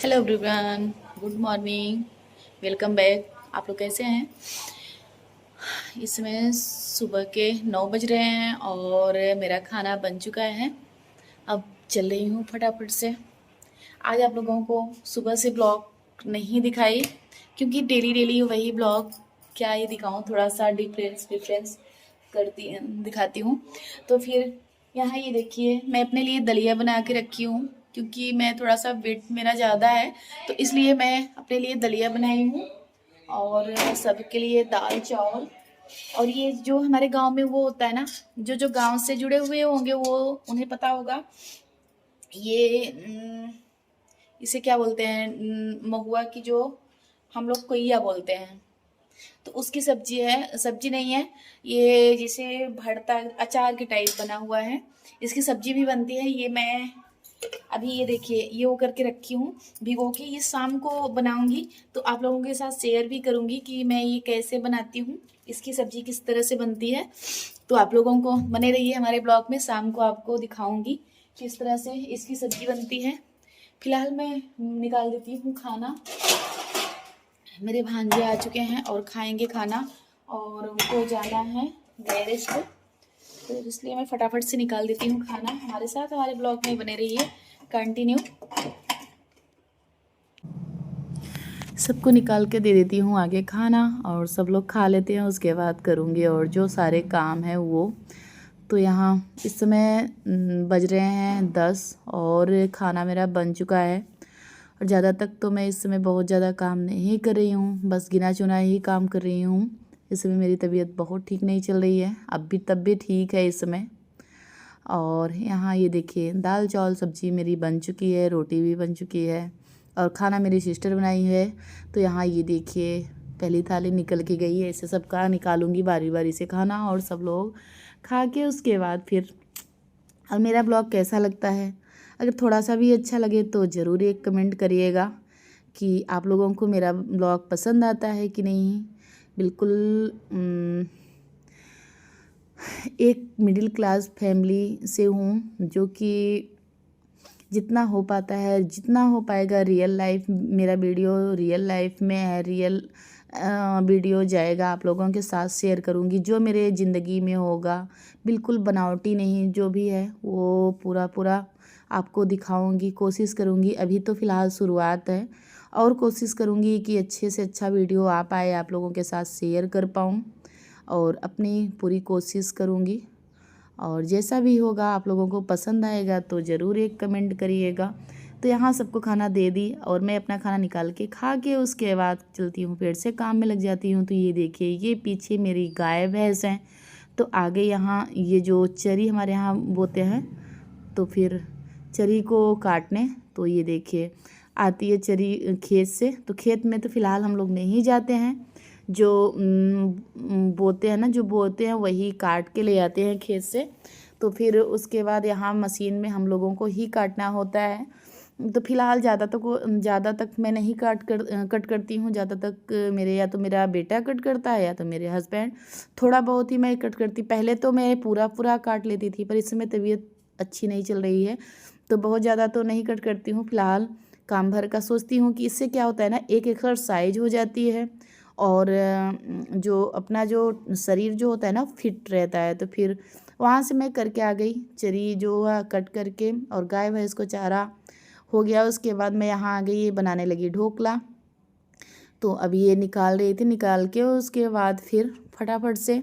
Hello everyone, good morning, welcome back. आप लोग कैसे हैं? इसमें सुबह के 9 बज रहे हैं और मेरा खाना बन चुका है। अब चल रही हूँ फटाफट से। आज आप लोगों को सुबह से ब्लॉग नहीं दिखाई, क्योंकि डेली डेली वही ब्लॉग क्या ही दिखाऊँ, थोड़ा सा डिफरेंस डिफरेंस करती दिखाती हूँ। तो फिर यहाँ ये देखिए, मैं अपने लिए दलिया बना के रखी हूँ, क्योंकि मैं थोड़ा सा वेट मेरा ज़्यादा है, तो इसलिए मैं अपने लिए दलिया बनाई हूँ। और सबके लिए दाल चावल। और ये जो हमारे गांव में वो होता है ना, जो जो गांव से जुड़े हुए होंगे वो उन्हें पता होगा। ये इसे क्या बोलते हैं, महुआ की जो हम लोग कोइया बोलते हैं, तो उसकी सब्जी है, सब्जी नहीं है ये, जिसे भरता अचार के टाइप बना हुआ है। इसकी सब्जी भी बनती है। ये मैं अभी ये देखिए ये वो करके रखी हूँ भिगो के, ये शाम को बनाऊंगी तो आप लोगों के साथ शेयर भी करूंगी कि मैं ये कैसे बनाती हूँ, इसकी सब्जी किस तरह से बनती है। तो आप लोगों को बने रहिए हमारे ब्लॉग में, शाम को आपको दिखाऊंगी किस तरह से इसकी सब्जी बनती है। फिलहाल मैं निकाल देती हूँ खाना। मेरे भांजे आ चुके हैं और खाएंगे खाना, और उनको जाना है गैरेज पे, तो इसलिए मैं फटाफट से निकाल देती हूँ खाना। हमारे साथ हमारे ब्लॉग में बने रहिए कंटिन्यू। सबको निकाल के दे देती हूँ आगे खाना, और सब लोग खा लेते हैं, उसके बाद करूँगी और जो सारे काम है वो। तो यहाँ इस समय बज रहे हैं 10 और खाना मेरा बन चुका है। और ज़्यादा तक तो मैं इस समय बहुत ज़्यादा काम नहीं कर रही हूँ, बस गिना चुना ही काम कर रही हूँ। इस समय मेरी तबीयत बहुत ठीक नहीं चल रही है, अब भी तबीयत ठीक है इस समय। और यहाँ ये देखिए दाल चावल सब्जी मेरी बन चुकी है, रोटी भी बन चुकी है, और खाना मेरी सिस्टर बनाई है। तो यहाँ ये देखिए पहली थाली निकल के गई है, इसे सबका निकालूंगी बारी बारी से खाना, और सब लोग खा के उसके बाद फिर। और मेरा ब्लॉग कैसा लगता है, अगर थोड़ा सा भी अच्छा लगे तो ज़रूर एक कमेंट करिएगा कि आप लोगों को मेरा ब्लॉग पसंद आता है कि नहीं। बिल्कुल एक मिडिल क्लास फैमिली से हूँ, जो कि जितना हो पाता है, जितना हो पाएगा रियल लाइफ, मेरा वीडियो रियल लाइफ में है, रियल वीडियो जाएगा, आप लोगों के साथ शेयर करूँगी जो मेरे ज़िंदगी में होगा। बिल्कुल बनावटी नहीं, जो भी है वो पूरा पूरा आपको दिखाऊंगी, कोशिश करूँगी। अभी तो फ़िलहाल शुरुआत है, और कोशिश करूँगी कि अच्छे से अच्छा वीडियो आ पाए, आप लोगों के साथ शेयर कर पाऊँ, और अपनी पूरी कोशिश करूँगी। और जैसा भी होगा आप लोगों को पसंद आएगा तो ज़रूर एक कमेंट करिएगा। तो यहाँ सबको खाना दे दी, और मैं अपना खाना निकाल के खा के उसके बाद चलती हूँ, फिर से काम में लग जाती हूँ। तो ये देखिए ये पीछे मेरी गाय भैंस हैं, तो आगे यहाँ ये जो चरी हमारे यहाँ बोते हैं, तो फिर चरी को काटने, तो ये देखिए आती है चरी खेत से। तो खेत में तो फ़िलहाल हम लोग नहीं जाते हैं, जो बोते हैं ना, जो बोते हैं वही काट के ले आते हैं खेत से। तो फिर उसके बाद यहाँ मशीन में हम लोगों को ही काटना होता है। तो फिलहाल ज़्यादा तक मैं नहीं कट करती हूँ, ज़्यादा तक मेरे या तो मेरा बेटा कट करता है या तो मेरे हस्बैंड। थोड़ा बहुत ही मैं कट करती, पहले तो मैं पूरा पूरा काट लेती थी, पर इस समय तबीयत अच्छी नहीं चल रही है, तो बहुत ज़्यादा तो नहीं कट करती हूँ फ़िलहाल। काम भर का सोचती हूँ कि इससे क्या होता है ना, एक एक्सरसाइज हो जाती है, और जो अपना जो शरीर जो होता है ना फिट रहता है। तो फिर वहाँ से मैं करके आ गई, चरी जो है कट करके, और गाय भैंस को चारा हो गया। उसके बाद मैं यहाँ आ गई, ये बनाने लगी ढोकला। तो अभी ये निकाल रही थी, निकाल के उसके बाद फिर फटाफट से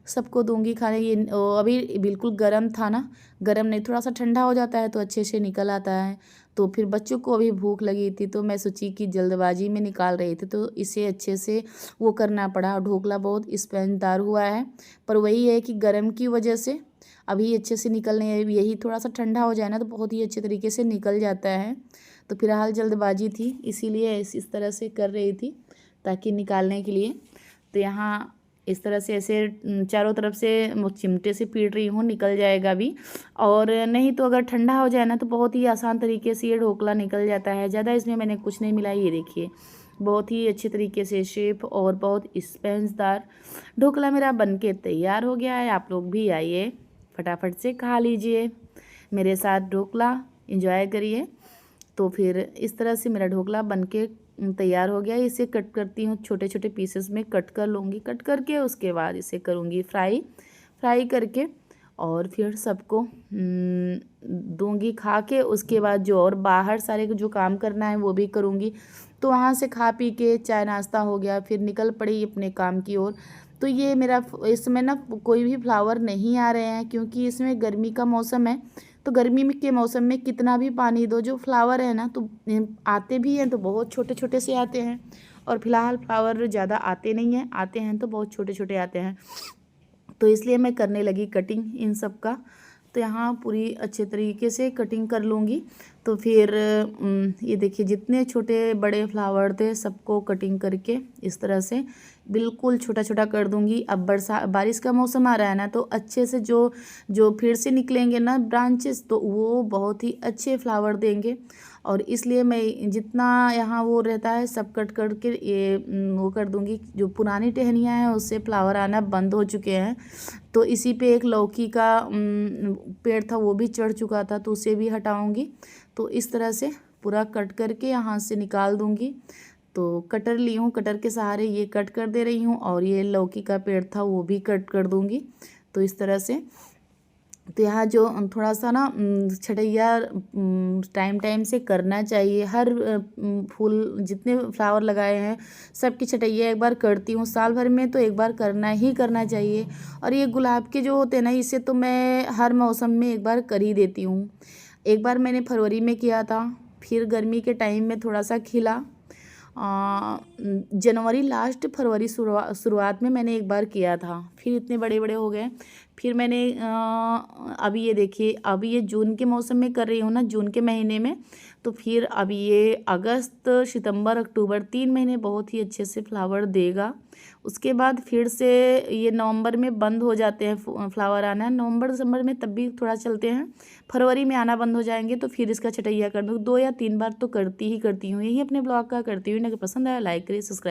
सबको दूंगी खाने। ये अभी बिल्कुल गर्म था ना, गर्म नहीं, थोड़ा सा ठंडा हो जाता है तो अच्छे से निकल आता है। तो फिर बच्चों को अभी भूख लगी थी, तो मैं सोची कि जल्दबाजी में निकाल रही थी, तो इसे अच्छे से वो करना पड़ा। ढोकला बहुत स्पंजदार हुआ है, पर वही है कि गर्म की वजह से अभी अच्छे से निकलने, यही थोड़ा सा ठंडा हो जाए ना तो बहुत ही अच्छे तरीके से निकल जाता है। तो फिलहाल जल्दबाजी थी, इसीलिए इस तरह से कर रही थी ताकि निकालने के लिए। तो यहाँ इस तरह से ऐसे चारों तरफ से चिमटे से पीट रही हूँ, निकल जाएगा भी। और नहीं तो अगर ठंडा हो जाए ना तो बहुत ही आसान तरीके से ये ढोकला निकल जाता है। ज़्यादा इसमें मैंने कुछ नहीं मिला, ये देखिए बहुत ही अच्छे तरीके से शेप और बहुत स्पंजदार ढोकला मेरा बनके तैयार हो गया है। आप लोग भी आइए, फटाफट से खा लीजिए मेरे साथ ढोकला, एंजॉय करिए। तो फिर इस तरह से मेरा ढोकला बनके तैयार हो गया। इसे कट करती हूँ, छोटे छोटे पीसेस में कट कर लूँगी। कट करके उसके बाद इसे करूँगी फ्राई करके, और फिर सबको दूंगी खा के। उसके बाद जो और बाहर सारे जो काम करना है वो भी करूँगी। तो वहाँ से खा पी के चाय नाश्ता हो गया, फिर निकल पड़ी अपने काम की ओर। तो ये मेरा इसमें ना कोई भी फ्लावर नहीं आ रहे हैं, क्योंकि इसमें गर्मी का मौसम है। तो गर्मी के मौसम में कितना भी पानी दो, जो फ्लावर है ना तो आते भी हैं तो बहुत छोटे छोटे से आते हैं, और फिलहाल फ्लावर ज़्यादा आते नहीं हैं, आते हैं तो बहुत छोटे छोटे आते हैं। तो इसलिए मैं करने लगी कटिंग इन सब का। तो यहाँ पूरी अच्छे तरीके से कटिंग कर लूँगी। तो फिर ये देखिए जितने छोटे बड़े फ्लावर थे सबको कटिंग करके इस तरह से बिल्कुल छोटा छोटा कर दूँगी। अब बारिश का मौसम आ रहा है ना, तो अच्छे से जो जो फिर से निकलेंगे ना ब्रांचेस, तो वो बहुत ही अच्छे फ्लावर देंगे। और इसलिए मैं जितना यहाँ वो रहता है सब कट करके ये वो कर दूँगी। जो पुरानी टहनियाँ हैं उससे फ्लावर आना बंद हो चुके हैं। तो इसी पे एक लौकी का पेड़ था, वो भी चढ़ चुका था, तो उसे भी हटाऊँगी। तो इस तरह से पूरा कट करके यहाँ से निकाल दूँगी। तो कटर ली हूँ, कटर के सहारे ये कट कर दे रही हूँ, और ये लौकी का पेड़ था वो भी कट कर दूँगी। तो इस तरह से तो यहाँ जो थोड़ा सा ना छटैया टाइम से करना चाहिए। हर फूल जितने फ्लावर लगाए हैं सबकी छटैया एक बार करती हूँ, साल भर में तो एक बार करना ही करना चाहिए। और ये गुलाब के जो होते हैं ना, इसे तो मैं हर मौसम में एक बार कर ही देती हूँ। एक बार मैंने फरवरी में किया था, फिर गर्मी के टाइम में थोड़ा सा खिला। जनवरी लास्ट फरवरी शुरुआत में मैंने एक बार किया था, फिर इतने बड़े बड़े हो गए। फिर मैंने अभी ये देखिए, अभी ये जून के मौसम में कर रही हूँ ना, जून के महीने में। तो फिर अभी ये अगस्त सितंबर अक्टूबर 3 महीने बहुत ही अच्छे से फ्लावर देगा। उसके बाद फिर से ये नवंबर में बंद हो जाते हैं फ्लावर आना, नवंबर दिसंबर में तब भी थोड़ा चलते हैं, फरवरी में आना बंद हो जाएंगे। तो फिर इसका छटैया कर दूँ, 2 या 3 बार तो करती ही करती हूँ। यही अपने ब्लॉग का करती हूँ। अगर पसंद आया लाइक करिए, सब्सक्राइब।